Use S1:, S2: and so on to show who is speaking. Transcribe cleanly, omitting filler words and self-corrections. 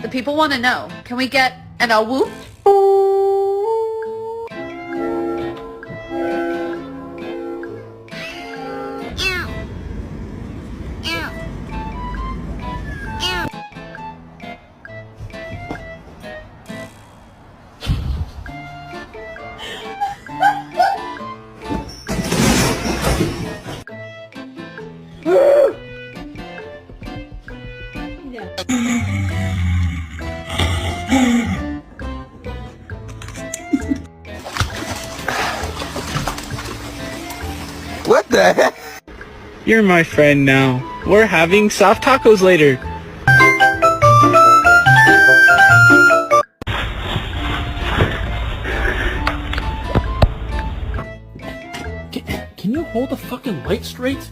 S1: The people want to know. Can we get an whoop?
S2: What the heck?
S3: You're my friend now. We're having soft tacos later.
S4: Can you hold the fucking light straight?